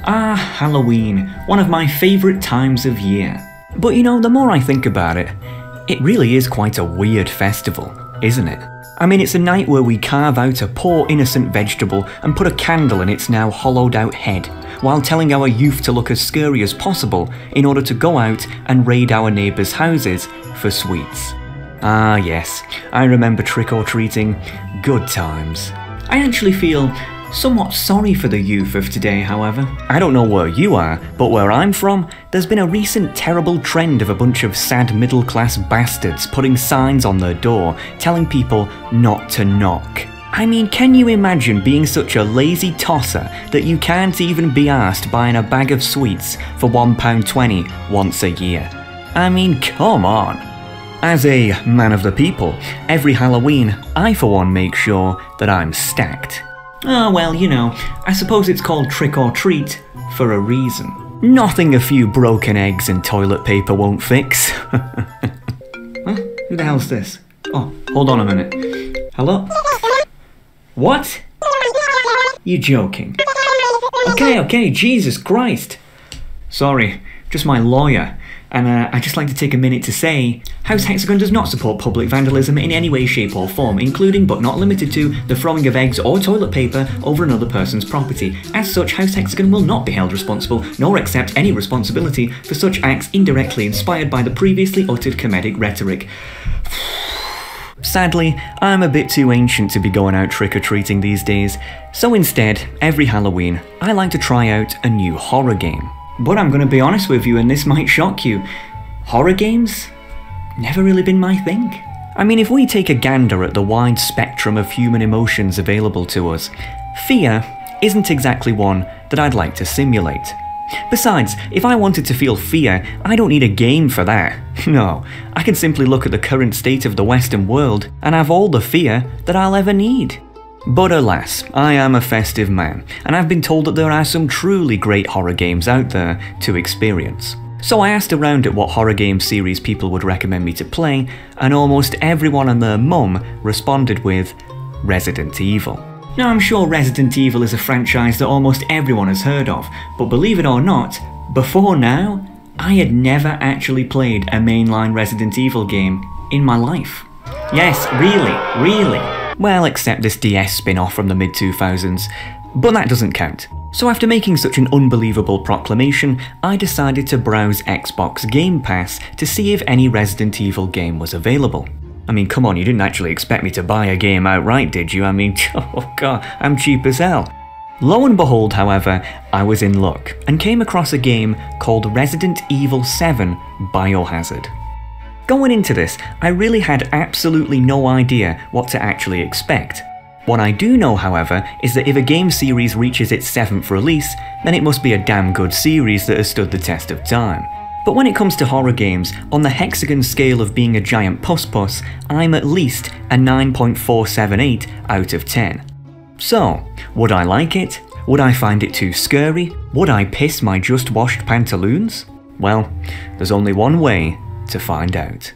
Ah, Halloween, one of my favourite times of year. But you know, the more I think about it, it really is quite a weird festival, isn't it? I mean, it's a night where we carve out a poor innocent vegetable and put a candle in its now hollowed out head, while telling our youth to look as scary as possible in order to go out and raid our neighbours' houses for sweets. Ah yes, I remember trick-or-treating. Good times. I actually feel somewhat sorry for the youth of today, however. I don't know where you are, but where I'm from, there's been a recent terrible trend of a bunch of sad middle-class bastards putting signs on their door telling people not to knock. I mean, can you imagine being such a lazy tosser that you can't even be arsed buying a bag of sweets for £1.20 once a year? I mean, come on. As a man of the people, every Halloween, I for one make sure that I'm stacked. Oh well, you know, I suppose it's called trick-or-treat for a reason. Nothing a few broken eggs and toilet paper won't fix. Huh? Who the hell's this? Oh, hold on a minute. Hello? What? You joking? Okay, Jesus Christ. Sorry, just my lawyer. And I'd just like to take a minute to say, House Hexagon does not support public vandalism in any way, shape or form, including but not limited to the throwing of eggs or toilet paper over another person's property. As such, House Hexagon will not be held responsible, nor accept any responsibility for such acts indirectly inspired by the previously uttered comedic rhetoric. Sadly, I'm a bit too ancient to be going out trick-or-treating these days, so instead, every Halloween, I like to try out a new horror game. But I'm gonna be honest with you, and this might shock you, horror games? Never really been my thing. I mean, if we take a gander at the wide spectrum of human emotions available to us, fear isn't exactly one that I'd like to simulate. Besides, if I wanted to feel fear, I don't need a game for that. No, I can simply look at the current state of the Western world and have all the fear that I'll ever need. But alas, I am a festive man, and I've been told that there are some truly great horror games out there to experience. So I asked around at what horror game series people would recommend me to play, and almost everyone and their mum responded with Resident Evil. Now I'm sure Resident Evil is a franchise that almost everyone has heard of, but believe it or not, before now, I had never actually played a mainline Resident Evil game in my life. Yes, really. Well, except this DS spin-off from the mid-2000s, but that doesn't count. So after making such an unbelievable proclamation, I decided to browse Xbox Game Pass to see if any Resident Evil game was available. I mean, come on, you didn't actually expect me to buy a game outright, did you? I mean, oh god, I'm cheap as hell. Lo and behold, however, I was in luck, and came across a game called Resident Evil VII Biohazard. Going into this, I really had absolutely no idea what to actually expect. What I do know, however, is that if a game series reaches its 7th release, then it must be a damn good series that has stood the test of time. But when it comes to horror games, on the hexagon scale of being a giant puss, I'm at least a 9.478 out of 10. So, would I like it? Would I find it too scary? Would I piss my just washed pantaloons? Well, there's only one way to find out.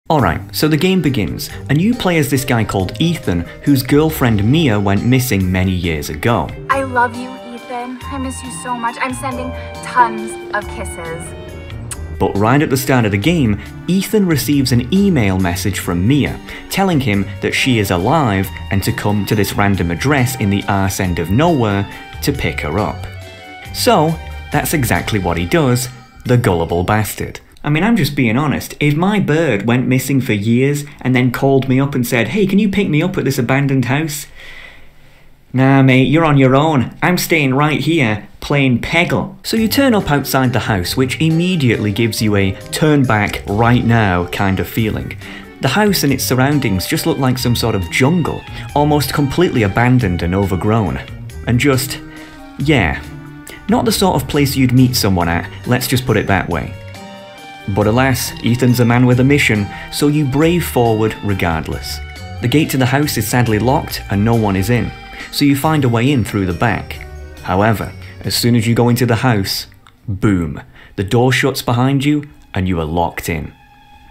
Alright, so the game begins, and you play as this guy called Ethan, whose girlfriend Mia went missing many years ago. I love you, Ethan. I miss you so much. I'm sending tons of kisses. But right at the start of the game, Ethan receives an email message from Mia, telling him that she is alive and to come to this random address in the arse end of nowhere to pick her up. So, that's exactly what he does, the gullible bastard. I mean, I'm just being honest, if my bird went missing for years and then called me up and said, hey, can you pick me up at this abandoned house? Nah mate, you're on your own. I'm staying right here, playing Peggle. So you turn up outside the house, which immediately gives you a turn back right now kind of feeling. The house and its surroundings just look like some sort of jungle, almost completely abandoned and overgrown. And just, yeah, not the sort of place you'd meet someone at, let's just put it that way. But alas, Ethan's a man with a mission, so you brave forward regardless. The gate to the house is sadly locked and no one is in, so you find a way in through the back. However, as soon as you go into the house, boom, the door shuts behind you and you are locked in.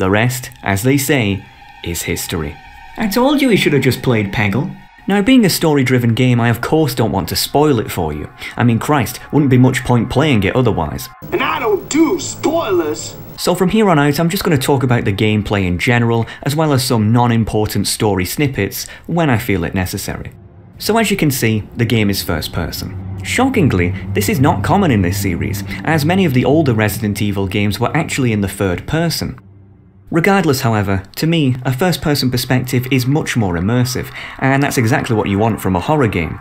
The rest, as they say, is history. I told you he should have just played Peggle. Now, being a story-driven game, I of course don't want to spoil it for you. I mean, Christ, wouldn't be much point playing it otherwise. And I don't do spoilers! So from here on out, I'm just going to talk about the gameplay in general, as well as some non-important story snippets when I feel it necessary. So as you can see, the game is first person. Shockingly, this is not common in this series, as many of the older Resident Evil games were actually in the third person. Regardless, however, to me, a first-person perspective is much more immersive, and that's exactly what you want from a horror game.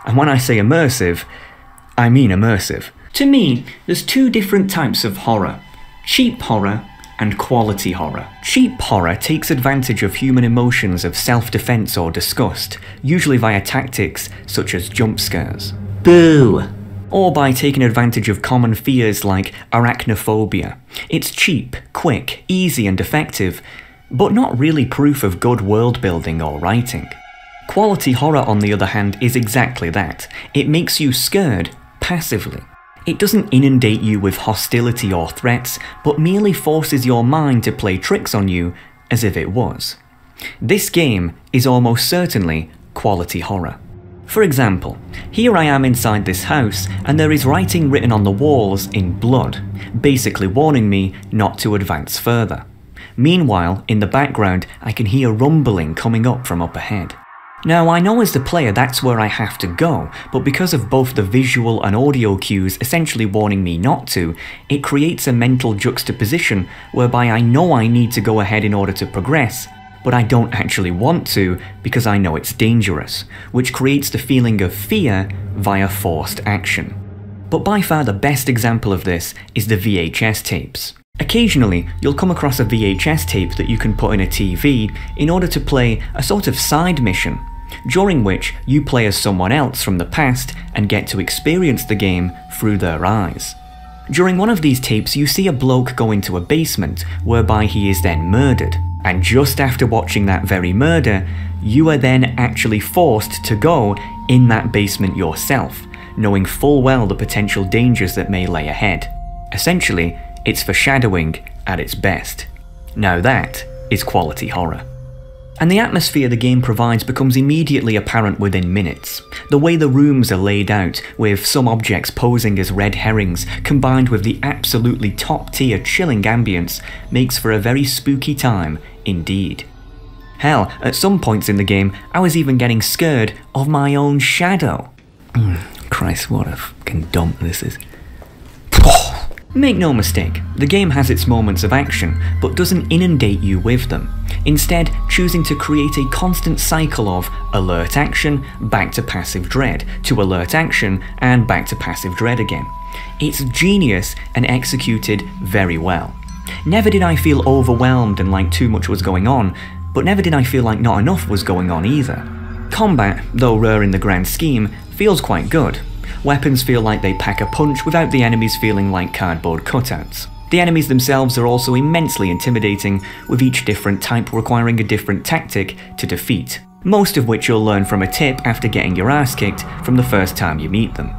And when I say immersive, I mean immersive. To me, there's two different types of horror: cheap horror and quality horror. Cheap horror takes advantage of human emotions of self-defense or disgust, usually via tactics such as jump scares. Boo! Or by taking advantage of common fears like arachnophobia. It's cheap, quick, easy and effective, but not really proof of good world building or writing. Quality horror, on the other hand, is exactly that. It makes you scared, passively. It doesn't inundate you with hostility or threats, but merely forces your mind to play tricks on you as if it was. This game is almost certainly quality horror. For example, here I am inside this house and there is writing written on the walls in blood, basically warning me not to advance further. Meanwhile, in the background, I can hear rumbling coming up from up ahead. Now, I know as the player that's where I have to go, but because of both the visual and audio cues essentially warning me not to, it creates a mental juxtaposition whereby I know I need to go ahead in order to progress, but I don't actually want to because I know it's dangerous, which creates the feeling of fear via forced action. But by far the best example of this is the VHS tapes. Occasionally, you'll come across a VHS tape that you can put in a TV in order to play a sort of side mission, during which you play as someone else from the past and get to experience the game through their eyes. During one of these tapes, you see a bloke go into a basement, whereby he is then murdered. And just after watching that very murder, you are then actually forced to go in that basement yourself, knowing full well the potential dangers that may lay ahead. Essentially, it's foreshadowing at its best. Now that is quality horror. And the atmosphere the game provides becomes immediately apparent within minutes. The way the rooms are laid out, with some objects posing as red herrings, combined with the absolutely top-tier chilling ambience, makes for a very spooky time indeed. Hell, at some points in the game, I was even getting scared of my own shadow. Christ, what a fucking dump this is. Make no mistake, the game has its moments of action, but doesn't inundate you with them, instead choosing to create a constant cycle of alert action, back to passive dread, to alert action, and back to passive dread again. It's genius and executed very well. Never did I feel overwhelmed and like too much was going on, but never did I feel like not enough was going on either. Combat, though rare in the grand scheme, feels quite good. Weapons feel like they pack a punch without the enemies feeling like cardboard cutouts. The enemies themselves are also immensely intimidating, with each different type requiring a different tactic to defeat, most of which you'll learn from a tip after getting your ass kicked from the first time you meet them.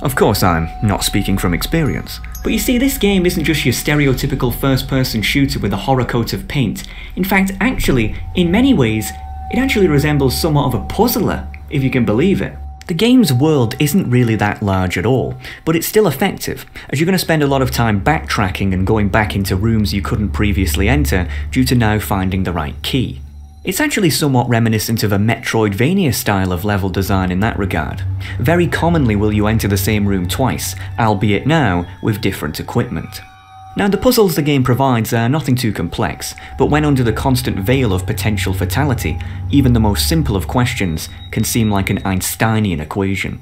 Of course, I'm not speaking from experience, but you see, this game isn't just your stereotypical first-person shooter with a horror coat of paint. In fact, actually, in many ways, it actually resembles somewhat of a puzzler, if you can believe it. The game's world isn't really that large at all, but it's still effective, as you're going to spend a lot of time backtracking and going back into rooms you couldn't previously enter due to now finding the right key. It's actually somewhat reminiscent of a Metroidvania style of level design in that regard. Very commonly will you enter the same room twice, albeit now with different equipment. Now, the puzzles the game provides are nothing too complex, but when under the constant veil of potential fatality, even the most simple of questions can seem like an Einsteinian equation.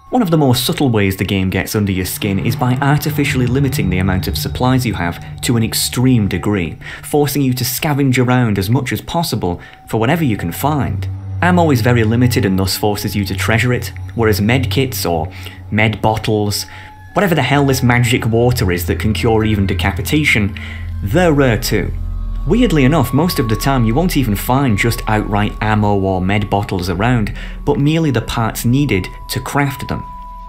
One of the more subtle ways the game gets under your skin is by artificially limiting the amount of supplies you have to an extreme degree, forcing you to scavenge around as much as possible for whatever you can find. Ammo is very limited and thus forces you to treasure it, whereas medkits or med bottles, whatever the hell this magic water is that can cure even decapitation, they're rare too. Weirdly enough, most of the time you won't even find just outright ammo or med bottles around, but merely the parts needed to craft them.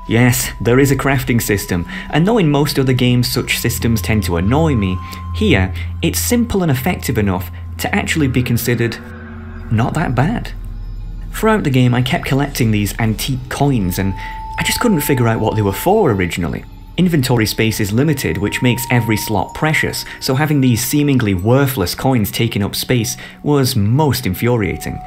Yes, there is a crafting system, and though in most other games such systems tend to annoy me, here it's simple and effective enough to actually be considered not that bad. Throughout the game I kept collecting these antique coins and I just couldn't figure out what they were for originally. Inventory space is limited, which makes every slot precious, so having these seemingly worthless coins taking up space was most infuriating.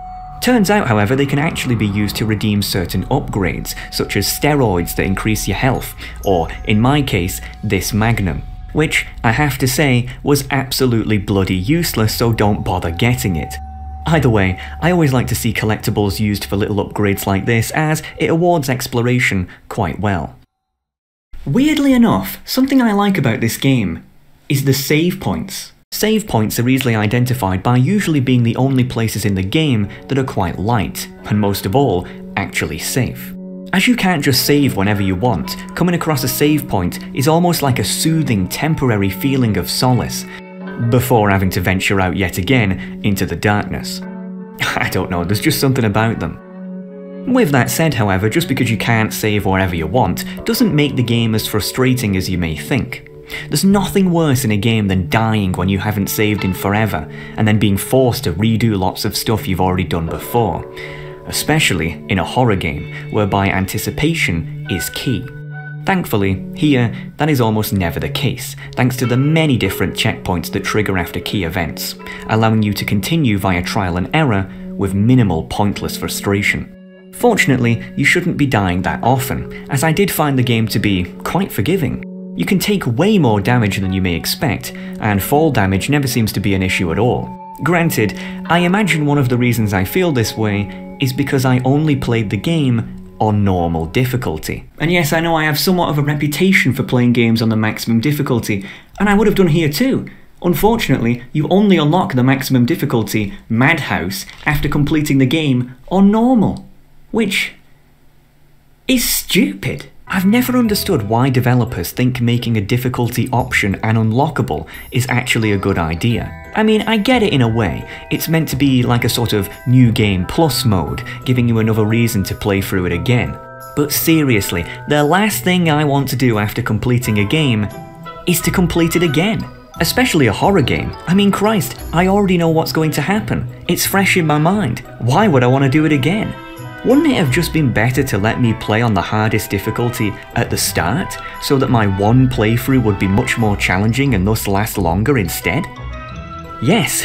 Turns out, however, they can actually be used to redeem certain upgrades, such as steroids that increase your health, or, in my case, this magnum. Which, I have to say, was absolutely bloody useless, so don't bother getting it. Either way, I always like to see collectibles used for little upgrades like this, as it awards exploration quite well. Weirdly enough, something I like about this game is the save points. Save points are easily identified by usually being the only places in the game that are quite light, and most of all, actually safe. As you can't just save whenever you want, coming across a save point is almost like a soothing, temporary feeling of solace, before having to venture out yet again into the darkness. I don't know, there's just something about them. With that said, however, just because you can't save wherever you want doesn't make the game as frustrating as you may think. There's nothing worse in a game than dying when you haven't saved in forever, and then being forced to redo lots of stuff you've already done before. Especially in a horror game, whereby anticipation is key. Thankfully, here, that is almost never the case, thanks to the many different checkpoints that trigger after key events, allowing you to continue via trial and error with minimal pointless frustration. Fortunately, you shouldn't be dying that often, as I did find the game to be quite forgiving. You can take way more damage than you may expect, and fall damage never seems to be an issue at all. Granted, I imagine one of the reasons I feel this way is because I only played the game on normal difficulty. And yes, I know I have somewhat of a reputation for playing games on the maximum difficulty, and I would have done here too. Unfortunately, you only unlock the maximum difficulty, Madhouse, after completing the game on normal. Which is stupid. I've never understood why developers think making a difficulty option and unlockable is actually a good idea. I mean, I get it in a way. It's meant to be like a sort of new game plus mode, giving you another reason to play through it again. But seriously, the last thing I want to do after completing a game is to complete it again. Especially a horror game. I mean, Christ, I already know what's going to happen. It's fresh in my mind. Why would I want to do it again? Wouldn't it have just been better to let me play on the hardest difficulty at the start, so that my one playthrough would be much more challenging and thus last longer instead? Yes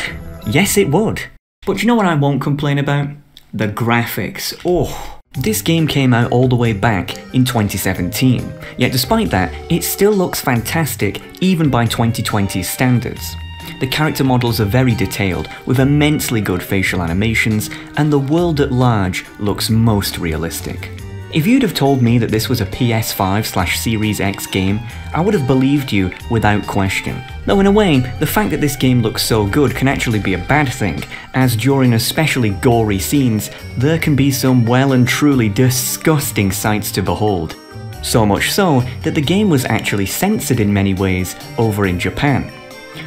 it would. But you know what I won't complain about? The graphics. Oh, this game came out all the way back in 2017, yet despite that, it still looks fantastic even by 2020's standards. The character models are very detailed, with immensely good facial animations, and the world at large looks most realistic. If you'd have told me that this was a PS5/Series X game, I would have believed you without question. Though in a way, the fact that this game looks so good can actually be a bad thing, as during especially gory scenes, there can be some well and truly disgusting sights to behold. So much so that the game was actually censored in many ways over in Japan.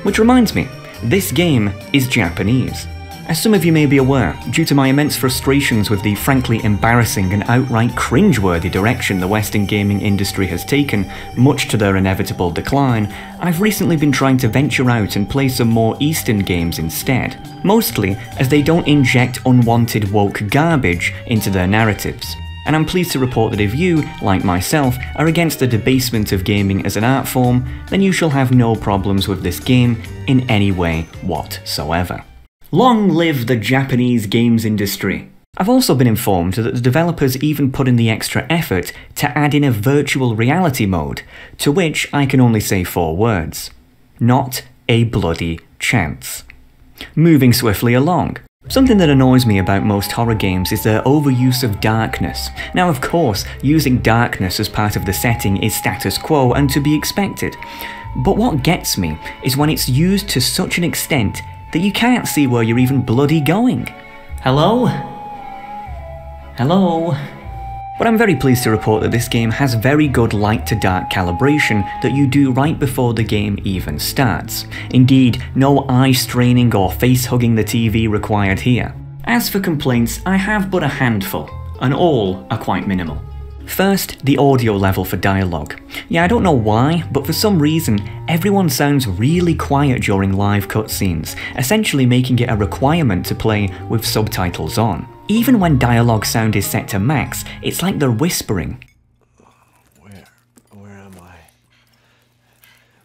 Which reminds me, this game is Japanese. As some of you may be aware, due to my immense frustrations with the frankly embarrassing and outright cringeworthy direction the Western gaming industry has taken, much to their inevitable decline, I've recently been trying to venture out and play some more Eastern games instead, mostly as they don't inject unwanted woke garbage into their narratives. And I'm pleased to report that if you, like myself, are against the debasement of gaming as an art form, then you shall have no problems with this game in any way whatsoever. Long live the Japanese games industry! I've also been informed that the developers even put in the extra effort to add in a virtual reality mode, to which I can only say 4 words. Not a bloody chance. Moving swiftly along. Something that annoys me about most horror games is their overuse of darkness. Now of course, using darkness as part of the setting is status quo and to be expected. But what gets me is when it's used to such an extent that you can't see where you're even bloody going. Hello? Hello? But I'm very pleased to report that this game has very good light to dark calibration that you do right before the game even starts. Indeed, no eye straining or face hugging the TV required here. As for complaints, I have but a handful, and all are quite minimal. First, the audio level for dialogue. Yeah, I don't know why, but for some reason, everyone sounds really quiet during live cutscenes, essentially making it a requirement to play with subtitles on. Even when dialogue sound is set to max, it's like they're whispering. Where am I?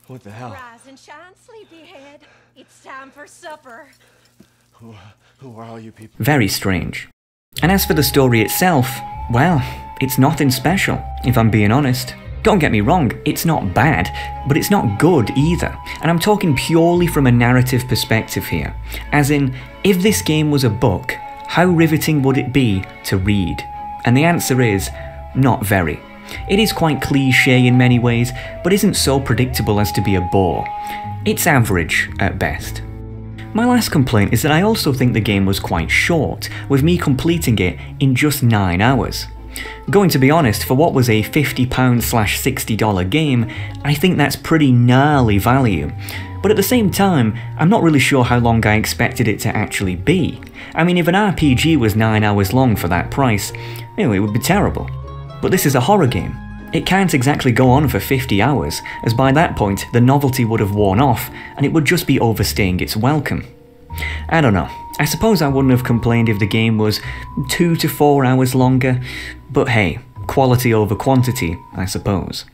What the hell? Rise and shine, sleepyhead. It's time for supper. Who are all you people? Very strange. And as for the story itself, well, it's nothing special, if I'm being honest. Don't get me wrong, it's not bad, but it's not good either. And I'm talking purely from a narrative perspective here. As in, if this game was a book, how riveting would it be to read? And the answer is, not very. It is quite cliché in many ways, but isn't so predictable as to be a bore. It's average at best. My last complaint is that I also think the game was quite short, with me completing it in just 9 hours. Going to be honest, for what was a £50/$60 game, I think that's pretty gnarly value. But at the same time, I'm not really sure how long I expected it to actually be. I mean, if an RPG was 9 hours long for that price, it would be terrible. But this is a horror game. It can't exactly go on for 50 hours, as by that point the novelty would have worn off and it would just be overstaying its welcome. I don't know, I suppose I wouldn't have complained if the game was 2 to 4 hours longer, but hey, quality over quantity, I suppose.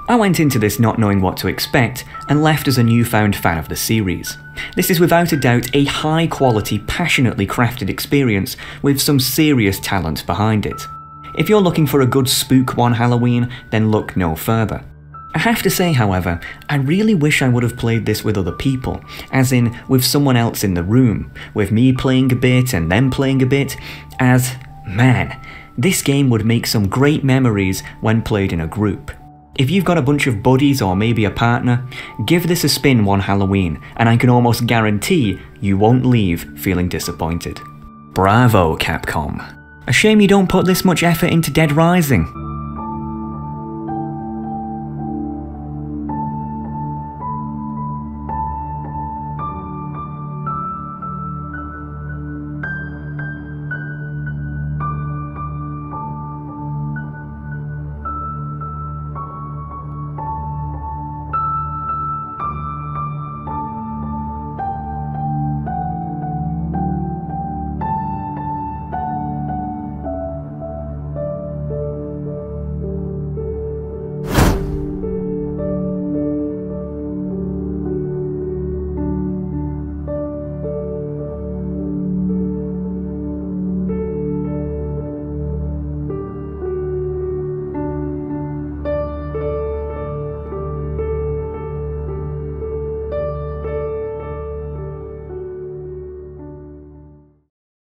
I went into this not knowing what to expect, and left as a newfound fan of the series. This is without a doubt a high quality, passionately crafted experience with some serious talent behind it. If you're looking for a good spook one Halloween, then look no further. I have to say, however, I really wish I would have played this with other people, as in with someone else in the room, with me playing a bit and them playing a bit, as, man, this game would make some great memories when played in a group. If you've got a bunch of buddies or maybe a partner, give this a spin one Halloween, and I can almost guarantee you won't leave feeling disappointed. Bravo, Capcom. A shame you don't put this much effort into Dead Rising.